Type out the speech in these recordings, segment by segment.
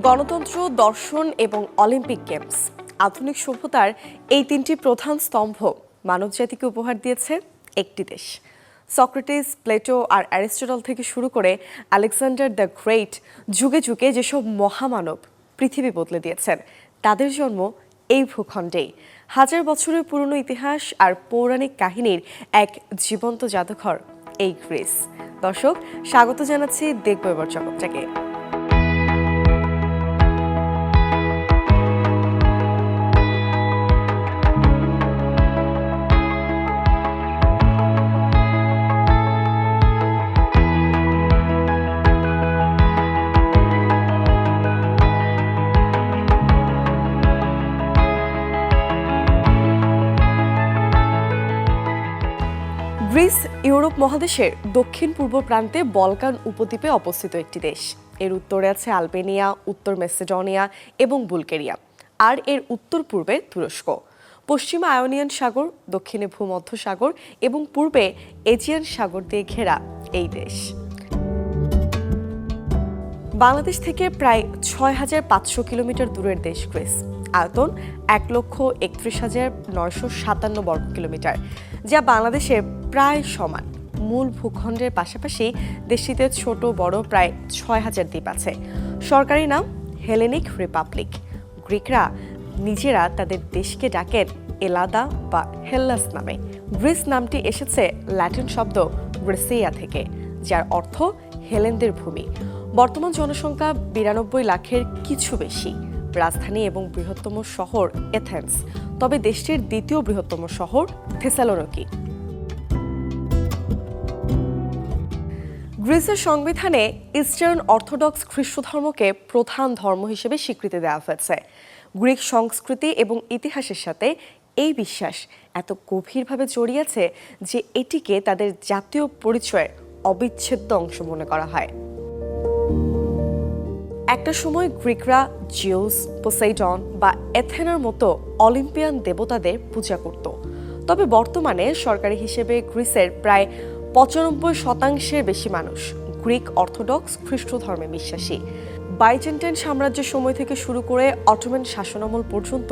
গণতন্ত্র, দর্শন এবং অলিম্পিক গেমস আধুনিক সভ্যতার এই তিনটি প্রধান স্তম্ভ মানবজাতিকে উপহার দিয়েছে একটি দেশ। সক্রেটিস, প্লেটো আর অ্যারিস্টটল থেকে শুরু করে আলেকজান্ডার দ্য গ্রেট যুগে যুগে যেসব মহামানব পৃথিবী বদলে দিয়েছেন, তাদের জন্ম এই ভূখণ্ডেই। হাজার বছরের পুরনো ইতিহাস আর পৌরাণিক কাহিনীর এক জীবন্ত জাদুঘর এই গ্রিস। দর্শক, স্বাগত জানাচ্ছি দেখব এবার জগৎটাকে। গ্রিস ইউরোপ মহাদেশের দক্ষিণ পূর্ব প্রান্তে বলকান উপদ্বীপে অবস্থিত একটি দেশ। এর উত্তরে আছে আলবেনিয়া, উত্তর মেসিডোনিয়া এবং বুলগেরিয়া, আর এর উত্তর পূর্বে তুরস্ক। পশ্চিমে আয়োনিয়ান সাগর, দক্ষিণে ভূমধ্য সাগর এবং পূর্বে এজিয়ান সাগর দিয়ে ঘেরা এই দেশ। বাংলাদেশ থেকে প্রায় ৬,৫০০ কিলোমিটার দূরের দেশ গ্রিস। আয়তন ১,৩১,৯৫৭ বর্গ কিলোমিটার, যা বাংলাদেশের প্রায় সমান। মূল ভূখণ্ডের পাশাপাশি দেশটিতে ছোট বড় প্রায় ৬,০০০ দ্বীপ আছে। সরকারি নাম হেলেনিক রিপাবলিক। গ্রিকরা নিজেরা তাদের দেশকে ডাকেন এলাদা বা হেল্লাস নামে। গ্রিস নামটি এসেছে ল্যাটিন শব্দ গ্রেসিয়া থেকে, যার অর্থ হেলেনদের ভূমি। বর্তমান জনসংখ্যা ৯২ লাখের কিছু বেশি। রাজধানী এবং বৃহত্তম শহর এথেন্স, তবে দেশটির দ্বিতীয় বৃহত্তম শহর থেসালোনিকি। গ্রিসের সংবিধানে ইস্টার্ন অর্থোডক্স খ্রিস্ট ধর্মকে প্রধান ধর্ম হিসেবে স্বীকৃতি দেওয়া হয়েছে। গ্রিক সংস্কৃতি এবং ইতিহাসের সাথে এই বিশ্বাস এত গভীরভাবে জড়িয়েছে যে এটিকে তাদের জাতীয় পরিচয়ের অবিচ্ছেদ্য অংশ মনে করা হয়। একটা সময় গ্রিকরা জিউস, পোসাইডন বা এথেনার মতো অলিম্পিয়ান দেবতাদের পূজা করত। তবে বর্তমানে সরকারি হিসেবে গ্রিসের প্রায় ৯৫% বেশি মানুষ গ্রিক অর্থোডক্স খ্রিস্ট ধর্মে বিশ্বাসী। বাইজেন্টাইন সাম্রাজ্যের সময় থেকে শুরু করে অটোমান শাসনামল পর্যন্ত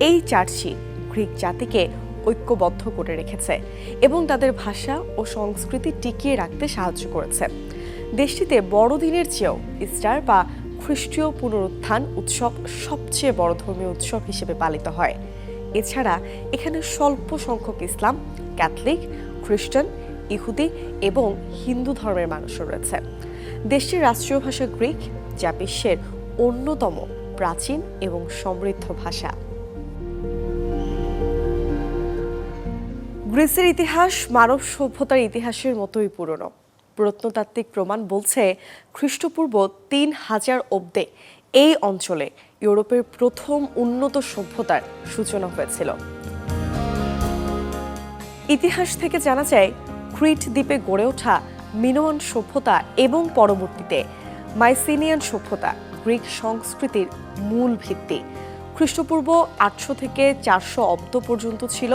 এই চার্চই গ্রিক জাতিকে ঐক্যবদ্ধ করে রেখেছে এবং তাদের ভাষা ও সংস্কৃতি টিকিয়ে রাখতে সাহায্য করেছে। দেশটিতে বড়দিনের চেয়েও ইস্টার বা খ্রিস্টীয় পুনরুত্থান উৎসব সবচেয়ে বড় ধর্মীয় উৎসব হিসেবে পালিত হয়। এছাড়া এখানে স্বল্প সংখ্যক ইসলাম, ক্যাথলিক, খ্রিস্টান, ইহুদি এবং হিন্দু ধর্মের মানুষও রয়েছে। দেশটির রাষ্ট্রীয় ভাষা গ্রিক, যা বিশ্বের অন্যতম প্রাচীন এবং সমৃদ্ধ ভাষা। গ্রিসের ইতিহাস মানব সভ্যতার ইতিহাসের মতোই পুরনো। প্রত্নতাত্ত্বিক প্রমাণ বলছে খ্রিস্টপূর্ব ৩,০০০ অব্দে এই অঞ্চলে ইউরোপের প্রথম উন্নত সভ্যতার সূচনা হয়েছিল। ইতিহাস থেকে জানা যায়, ক্রিট দ্বীপে গড়ে ওঠা মিনোয়ান সভ্যতা এবং পরবর্তীতে মাইসিনিয়ান সভ্যতা গ্রিক সংস্কৃতির মূল ভিত্তি। খ্রিস্টপূর্ব ৮০০ থেকে ৪০০ অব্দ পর্যন্ত ছিল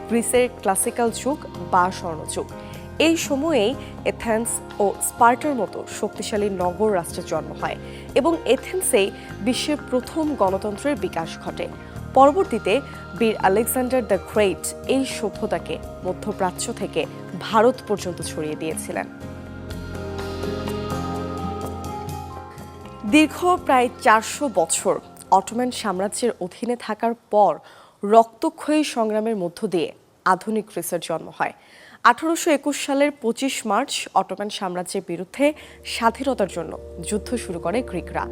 গ্রিসের ক্লাসিক্যাল যুগ বা স্বর্ণযুগ। এই সময়েই এথেন্স ও স্পার্টার মতো শক্তিশালী নগর রাষ্ট্রের জন্ম হয় এবং এথেন্সেই বিশ্বের প্রথম গণতন্ত্রের বিকাশ ঘটে। পরবর্তীতে বীর আলেকজান্ডার দ্য গ্রেট এই সভ্যতাকে মধ্যপ্রাচ্য থেকে ভারত পর্যন্ত ছড়িয়ে দিয়েছিলেন। দীর্ঘ প্রায় ৪০০ বছর অটোমান সাম্রাজ্যের অধীনে থাকার পর রক্তক্ষয়ী সংগ্রামের মধ্য দিয়ে আধুনিক গ্রিসের জন্ম হয়। ১৮২১ সালের ২৫ মার্চ অটোমান সাম্রাজ্যের বিরুদ্ধে স্বাধীনতার জন্য যুদ্ধ শুরু করে গ্রিকরা।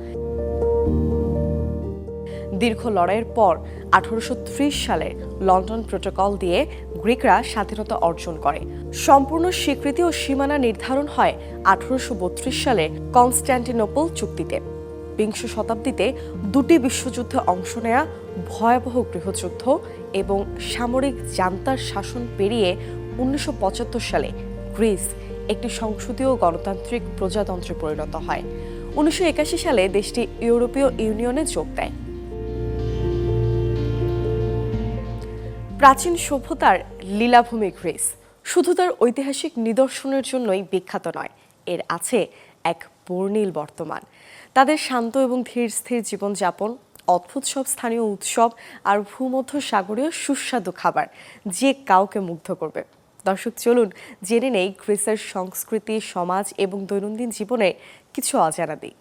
দীর্ঘ লড়াইয়ের পর ১৮৩০ সালে লন্ডন প্রোটোকল দিয়ে গ্রিকরা স্বাধীনতা অর্জন করে। সম্পূর্ণ স্বীকৃতি ও সীমানা নির্ধারণ হয় ১৮৩২ সালে কনস্ট্যান্টিনোপল চুক্তিতে। বিংশ শতাব্দীতে দুটি বিশ্বযুদ্ধে অংশ নেয়া, ভয়াবহ গৃহযুদ্ধ এবং সামরিক জান্তার শাসন পেরিয়ে ১৯৭৫ সালে গ্রিস একটি সংসদীয় গণতান্ত্রিক প্রজাতন্ত্রে পরিণত হয়। ১৯৮১ সালে দেশটি ইউরোপীয় ইউনিয়নে যোগ দেয়। প্রাচীন সভ্যতার লীলাভূমি গ্রিস শুধু তার ঐতিহাসিক নিদর্শনের জন্যই বিখ্যাত নয়, এর আছে এক বর্ণিল বর্তমান। তাদের শান্ত এবং ধীর স্থির জীবনযাপন, অদ্ভুত সব স্থানীয় উৎসব আর ভূমধ্য সাগরীয় সুস্বাদু খাবার যে কাউকে মুগ্ধ করবে। দর্শক, চলুন জেনে নেই গ্রিসের সংস্কৃতি, সমাজ এবং দৈনন্দিন জীবনের কিছু অজানা দিক।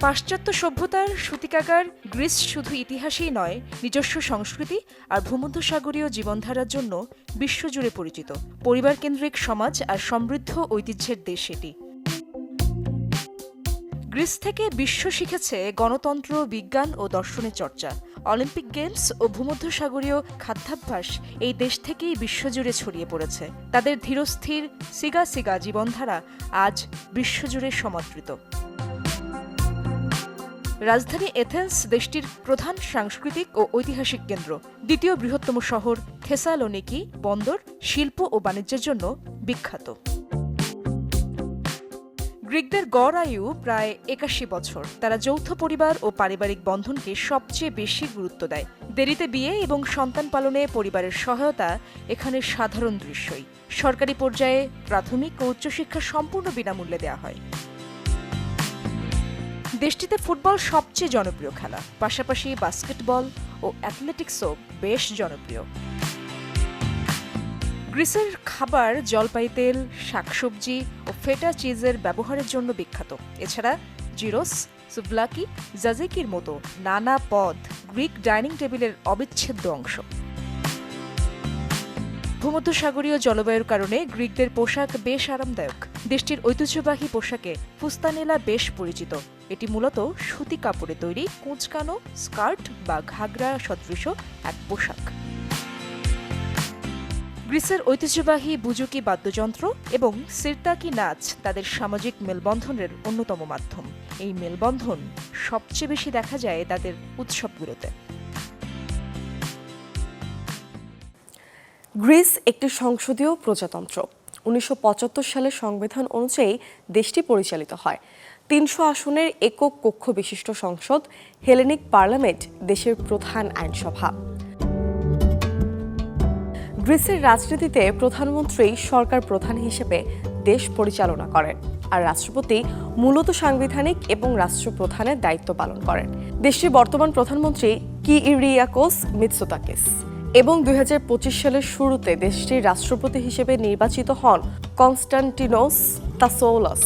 পাশ্চাত্য সভ্যতার সূতিকাগার গ্রিস শুধু ইতিহাসেই নয়, নিজস্ব সংস্কৃতি আর ভূমধ্যসাগরীয় জীবনধারার জন্য বিশ্বজুড়ে পরিচিত। পরিবার কেন্দ্রিক সমাজ আর সমৃদ্ধ ঐতিহ্যের দেশ এটি। গ্রিস থেকে বিশ্ব শিখেছে গণতন্ত্র, বিজ্ঞান ও দর্শনের চর্চা। অলিম্পিক গেমস ও ভূমধ্যসাগরীয় খাদ্যাভ্যাস এই দেশ থেকেই বিশ্বজুড়ে ছড়িয়ে পড়েছে। তাদের ধীরস্থির সিগা সিগা জীবনধারা আজ বিশ্বজুড়ে সমাদৃত। রাজধানী এথেন্স দেশটির প্রধান সাংস্কৃতিক ও ঐতিহাসিক কেন্দ্র। দ্বিতীয় বৃহত্তম শহর থেসালোনিকি বন্দর, শিল্প ও বাণিজ্যের জন্য বিখ্যাত। গ্রিকদের গড় আয়ু প্রায় ৮১ বছর। তারা যৌথ পরিবার ও পারিবারিক বন্ধনকে সবচেয়ে বেশি গুরুত্ব দেয়। দেরিতে বিয়ে এবং সন্তান পালনে পরিবারের সহায়তা এখানে সাধারণ দৃশ্যই। সরকারি পর্যায়ে প্রাথমিক ও উচ্চশিক্ষা সম্পূর্ণ বিনামূল্যে দেওয়া হয়। দেশটিতে ফুটবল সবচেয়ে জনপ্রিয় খেলা, পাশাপাশি বাস্কেটবল ও অ্যাথলেটিক্সও বেশ জনপ্রিয়। গ্রিসের খাবার জলপাই তেল, শাকসবজি ও ফেটা চিজের ব্যবহারের জন্য বিখ্যাত। এছাড়া জিরোস, সুভলাকি, জাজিকির মতো নানা পদ গ্রিক ডাইনিং টেবিলের অবিচ্ছেদ্য অংশ। ভূমধ্যসাগরীয় জলবায়ুর কারণে গ্রিকদের পোশাক বেশ আরামদায়ক। দেশটির ঐতিহ্যবাহী পোশাকে ফুস্তানেলা বেশ পরিচিত। এটি মূলত সুতি কাপড়ে তৈরি কুঁচকানো স্কার্ট বা ঘাগরা সদৃশ এক পোশাক। গ্রিসের ঐতিহ্যবাহী বুজুকি বাদ্যযন্ত্র এবং সিরতাকি নাচ তাদের সামাজিক মেলবন্ধনের অন্যতম মাধ্যম। এই মেলবন্ধন সবচেয়ে বেশি দেখা যায় তাদের উৎসবগুলোতে। গ্রিস একটি সংসদীয় প্রজাতন্ত্র। ১৯৭৫ সালের সংবিধান অনুযায়ী দেশটি পরিচালিত হয়। ৩০০ আসনের একক কক্ষ বিশিষ্ট সংসদ, হেলেনিক পার্লামেন্ট দেশের প্রধান আইনসভা। গ্রিসের রাজনীতিতে প্রধানমন্ত্রী সরকার প্রধান হিসেবে দেশ পরিচালনা করেন, আর রাষ্ট্রপতি মূলত সাংবিধানিক এবং রাষ্ট্রপ্রধানের দায়িত্ব পালন করেন। দেশটির বর্তমান প্রধানমন্ত্রী কিরিয়াকোস মিৎসোতাকিস এবং ২০২৫ সালের শুরুতে দেশটির রাষ্ট্রপতি হিসেবে নির্বাচিত হন কনস্টান্টিনোস তাসোউলাস।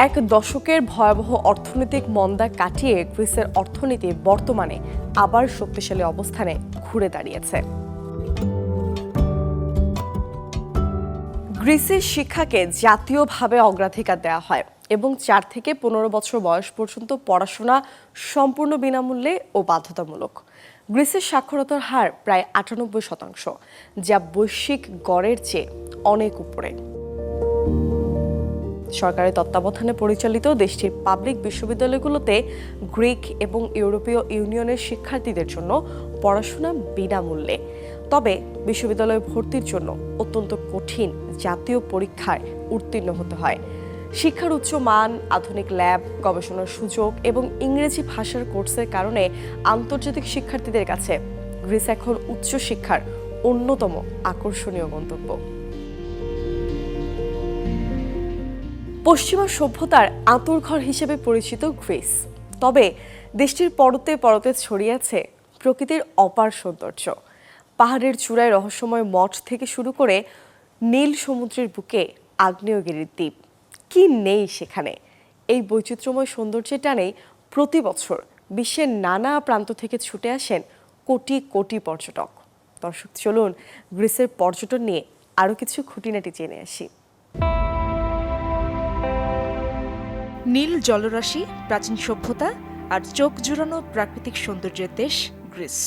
এক দশকের ভয়াবহ অর্থনৈতিক মন্দা কাটিয়ে গ্রিসের অর্থনীতি বর্তমানে আবার শক্তিশালী অবস্থানে ঘুরে দাঁড়িয়েছে। গ্রিসের শিক্ষাকে জাতীয়ভাবে অগ্রাধিকার দেওয়া হয় এবং ৪ থেকে ১৫ বছর বয়স পর্যন্ত পড়াশোনা সম্পূর্ণ বিনামূল্যে ও বাধ্যতামূলক। গ্রিসের সাক্ষরতার হার প্রায় ৯৮%, যা বৈশ্বিক গড়ের চেয়ে অনেক উপরে। সরকারের তত্ত্বাবধানে পরিচালিত দেশটির পাবলিক বিশ্ববিদ্যালয়গুলোতে গ্রিক এবং ইউরোপীয় ইউনিয়নের শিক্ষার্থীদের জন্য পড়াশোনা বিনামূল্যে। তবে বিশ্ববিদ্যালয়ে ভর্তির জন্য অত্যন্ত কঠিন জাতীয় পরীক্ষায় উত্তীর্ণ হতে হয়। শিক্ষার উচ্চ মান, আধুনিক ল্যাব, গবেষণার সুযোগ এবং ইংরেজি ভাষার কোর্সের কারণে আন্তর্জাতিক শিক্ষার্থীদের কাছে গ্রিস এখন উচ্চশিক্ষার অন্যতম আকর্ষণীয় গন্তব্য। পশ্চিমা সভ্যতার আঁতুড়ঘর হিসেবে পরিচিত গ্রিস, তবে দেশটির পরতে পরতে ছড়িয়ে আছে প্রকৃতির অপার সৌন্দর্য। পাহাড়ের চূড়ায় রহস্যময় মঠ থেকে শুরু করে নীল সমুদ্রের বুকে আগ্নেয়গিরির দ্বীপ, কি নেই সেখানে। এই বৈচিত্র্যময় সৌন্দর্যের টানেই প্রতি বছর বিশ্বের নানা প্রান্ত থেকে ছুটে আসেন কোটি কোটি পর্যটক। দর্শক, চলুন গ্রিসের পর্যটন নিয়ে আরও কিছু খুঁটিনাটি জেনে আসি। নীল জলরাশি, প্রাচীন সভ্যতা আর চোখ জুড়ানো প্রাকৃতিক সৌন্দর্যের দেশ গ্রিস।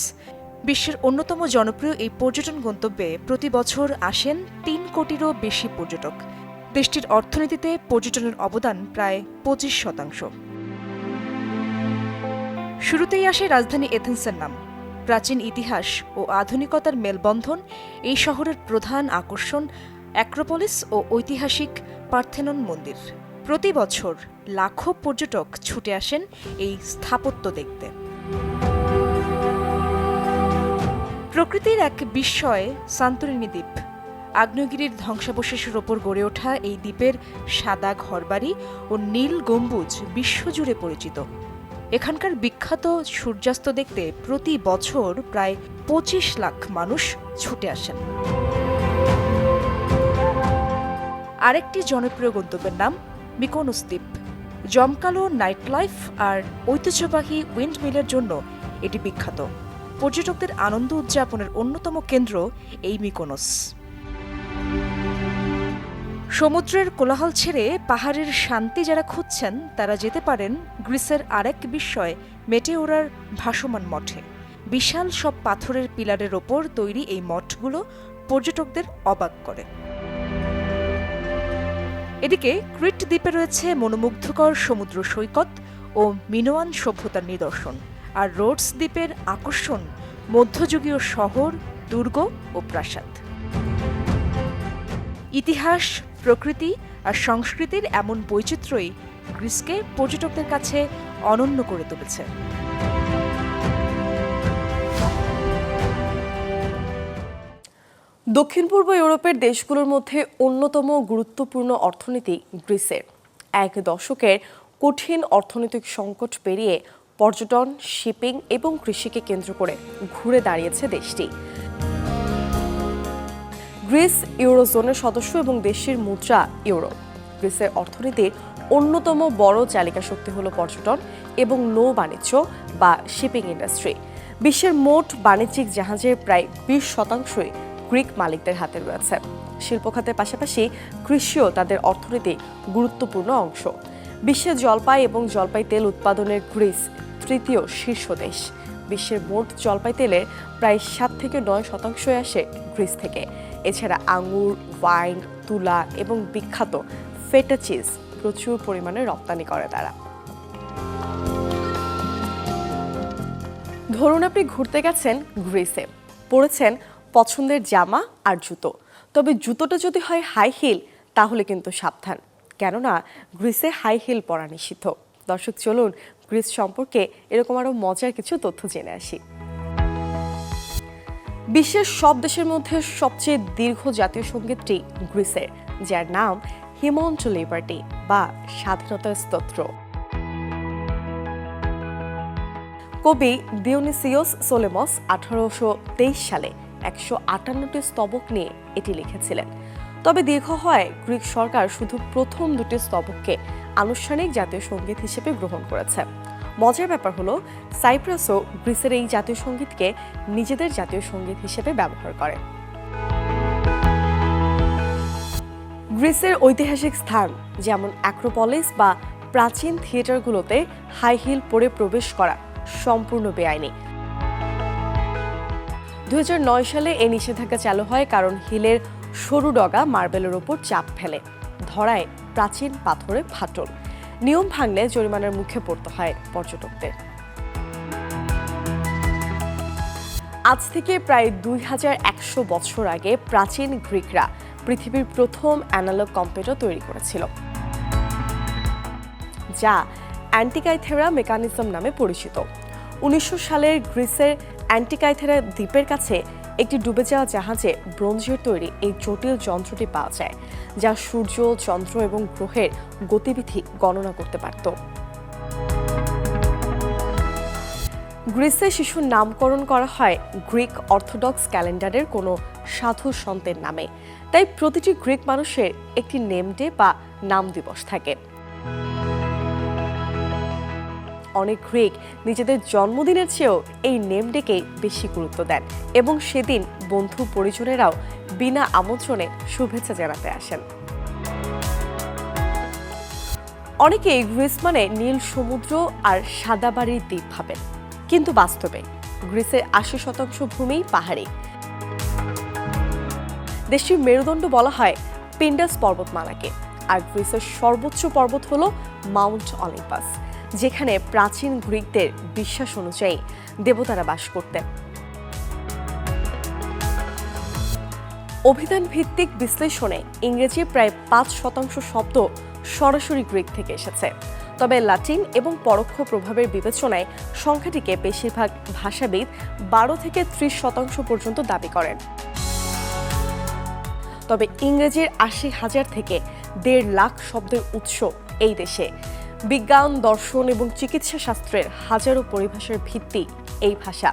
বিশ্বের অন্যতম জনপ্রিয় এই পর্যটন গন্তব্যে প্রতি বছর আসেন ৩ কোটিরও বেশি পর্যটক। দেশটির অর্থনীতিতে পর্যটনের অবদান প্রায় ২৫%। শুরুতেই আসে রাজধানী এথেন্সের নাম। প্রাচীন ইতিহাস ও আধুনিকতার মেলবন্ধন এই শহরের প্রধান আকর্ষণ অ্যাক্রোপলিস ও ঐতিহাসিক পার্থেনন মন্দির। প্রতি বছর লাখো পর্যটক ছুটে আসেন এই স্থাপত্য দেখতে। প্রকৃতির এক বিস্ময় সান্তোরিনি দ্বীপ। আগ্নেয়গিরির ধ্বংসাবশেষের ওপর গড়ে ওঠা এই দ্বীপের সাদা ঘরবাড়ি ও নীল গম্বুজ বিশ্বজুড়ে পরিচিত। এখানকার বিখ্যাত সূর্যাস্ত দেখতে প্রতি বছর প্রায় ২৫ লাখ মানুষ ছুটে আসেন। আরেকটি জনপ্রিয় গন্তব্যের নাম মিকোনোস দ্বীপ। জমকালো নাইট লাইফ আর ঐতিহ্যবাহী উইন্ডমিলের জন্য এটি বিখ্যাত। পর্যটকদের আনন্দ উদযাপনের অন্যতম কেন্দ্র এই মিকোনোস। সমুদ্রের কোলাহল ছেড়ে পাহাড়ের শান্তি যারা খুঁজছেন তারা যেতে পারেন গ্রিসের আরেক বিস্ময় মেটেওরার ভাসমান মঠে। বিশাল সব পাথরের পিলারের ওপর তৈরি এই মঠগুলো পর্যটকদের অবাক করে। এদিকে ক্রিট দ্বীপে রয়েছে মনোমুগ্ধকর সমুদ্র সৈকত ও মিনোয়ান সভ্যতার নিদর্শন, আর রোডস দ্বীপের আকর্ষণ মধ্যযুগীয় শহর, দুর্গ ও প্রাসাদ। ইতিহাস, প্রকৃতি আর সংস্কৃতির এমন বৈচিত্র্যই গ্রিসকে পর্যটকদের কাছে অনন্য করে তুলেছে। দক্ষিণ পূর্ব ইউরোপের দেশগুলোর মধ্যে অন্যতম গুরুত্বপূর্ণ অর্থনীতি গ্রিসের। এক দশকের কঠিন অর্থনৈতিক সংকট পেরিয়ে পর্যটন, শিপিং এবং কৃষিকে কেন্দ্র করে ঘুরে দাঁড়িয়েছে দেশটি। গ্রিস ইউরোজোনের সদস্য এবং দেশটির মুদ্রা ইউরো। গ্রিসের অর্থনীতির অন্যতম বড় চালিকা শক্তি হল পর্যটন এবং নৌ বাণিজ্য বা শিপিং ইন্ডাস্ট্রি। বিশ্বের মোট বাণিজ্যিক জাহাজের প্রায় ২০% গ্রিক মালিকদের হাতে রয়েছে। শিল্প খাতের পাশাপাশি কৃষিও তাদের অর্থনীতির গুরুত্বপূর্ণ অংশ। বিশ্বে জলপাই এবং জলপাই তেল উৎপাদনের গ্রিস তৃতীয় শীর্ষ দেশ। বিশ্বের মোট জলপাই তেলের প্রায় ৭-৯% আসে গ্রিস থেকে। এছাড়া আঙুর, ওয়াইন, তুলা এবং বিখ্যাত ফেটা চিজ প্রচুর পরিমাণে রপ্তানি করে তারা। ধরুন আপনি ঘুরতে গেছেন গ্রিসে, পরেছেন পছন্দের জামা আর জুতো, তবে জুতোটা যদি হয় হাই হিল তাহলে কিন্তু সাবধান, কেননা গ্রিসে হাই হিল পরা নিষিদ্ধ। দর্শক চলুন গ্রিস সম্পর্কে এরকম আরো মজার কিছু তথ্য জেনে আসি। বিশ্বের সব দেশের মধ্যে সবচেয়ে দীর্ঘ জাতীয় সঙ্গীতটি গ্রিসের, যার নাম হিমন টু লিবার্টি বা স্বাধীনতার স্তোত্র। কবি দিওনিসিয়াস সোলেমস 1823 সালে 158টি স্তবক নিয়ে এটি লিখেছিলেন। তবে দীর্ঘ হয় গ্রিক সরকার শুধু প্রথম দুটি স্তবককে আনুষ্ঠানিক জাতীয় সঙ্গীত হিসেবে গ্রহণ করেছে। মজার ব্যাপার হলো সাইপ্রাসও গ্রিসের এই জাতীয় সঙ্গীতকে নিজেদের জাতীয় সঙ্গীত হিসেবে ব্যবহার করে। গ্রিসের ঐতিহাসিক স্থান যেমন অ্যাক্রোপলিস বা প্রাচীন থিয়েটারগুলোতে হাই হিল পরে প্রবেশ করা সম্পূর্ণ বেআইনি। 2009 সালে এই নিষেধাজ্ঞা চালু হয় কারণ হিলের সরু ডগা মার্বেলের ওপর চাপ ফেলে, ধরায় প্রাচীন পাথরে ফাটল। নিয়ম ভাঙলে জরিমানার মুখে পড়তে হয় পর্যটকদের। আজ থেকে প্রায় 2100 বছর আগে প্রাচীন গ্রিকরা পৃথিবীর প্রথম অ্যানালগ কম্পিউটার তৈরি করেছিল, যা অ্যান্টিকাইথেরা মেকানিজম নামে পরিচিত। 1900 সালের গ্রিসের অ্যান্টিকাইথেরা দ্বীপের কাছে একটি ডুবে যাওয়া জাহাজে ব্রোঞ্জের তৈরি এই জটিল যন্ত্রটি পাওয়া যায়, যা সূর্য, চন্দ্র এবং গ্রহের গতিবিধি গণনা করতে পারত। গ্রিসে শিশুর নামকরণ করা হয় গ্রিক অর্থোডক্স ক্যালেন্ডারের কোনো সাধু সন্তের নামে, তাই প্রতিটি গ্রিক মানুষের একটি নেম ডে বা নাম দিবস থাকে। অনেক গ্রিক নিজেদের জন্মদিনের চেয়েও এই নেম ডেকে বেশি গুরুত্ব দেন এবং সেদিন বন্ধু পরিজনেরাও বিনা আমন্ত্রণে শুভেচ্ছা জানাতে আসেন। অনেকেই গ্রিস মানে নীল সমুদ্র আর সাদা বাড়ির দ্বীপ ভাবেন, কিন্তু বাস্তবে গ্রিসের 80% ভূমি পাহাড়ি। দেশটির মেরুদণ্ড বলা হয় পিন্ডাস পর্বতমালাকে, আর গ্রিসের সর্বোচ্চ পর্বত হল মাউন্ট অলিম্পাস, যেখানে প্রাচীন গ্রিকদের বিশ্বাস অনুযায়ী দেবতারা বাস করতেন। অভিধান ভিত্তিক বিশ্লেষণে ইংরেজি প্রায় 5% শব্দ সরাসরি গ্রিক থেকে এসেছে, তবে লাতিন এবং পরোক্ষ প্রভাবের বিবেচনায় সংখ্যাটিকে বেশিরভাগ ভাষাবিদ 12 থেকে 30% পর্যন্ত দাবি করেন। তবে ইংরেজির ৮০,০০০ থেকে ১.৫ লাখ শব্দের উৎস এই দেশে। বিজ্ঞান, দর্শন এবং চিকিৎসা শাস্ত্রের হাজারো পরিভাষার ভিত্তি এই ভাষা।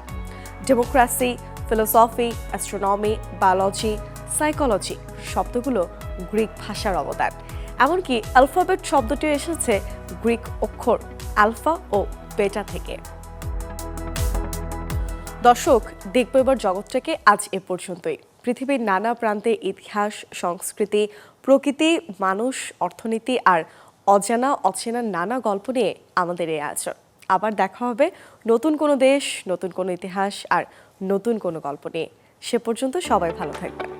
Democracy, philosophy, astronomy, biology, psychology শব্দগুলো গ্রিক ভাষার অবদান। এমনকি অ্যালফাবেট শব্দটিও এসেছে গ্রিক অক্ষর আলফা ও বেটা থেকে। দর্শক, দেখব এবার জগৎটাকে আজ এ পর্যন্তই। পৃথিবীর নানা প্রান্তে ইতিহাস, সংস্কৃতি, প্রকৃতি, মানুষ, অর্থনীতি আর অজানা অচেনা নানা গল্প নিয়ে আমাদের এই আয়োজন। আবার দেখা হবে নতুন কোনো দেশ, নতুন কোনো ইতিহাস আর নতুন কোনো গল্প নিয়ে। সে পর্যন্ত সবাই ভালো থাকবেন।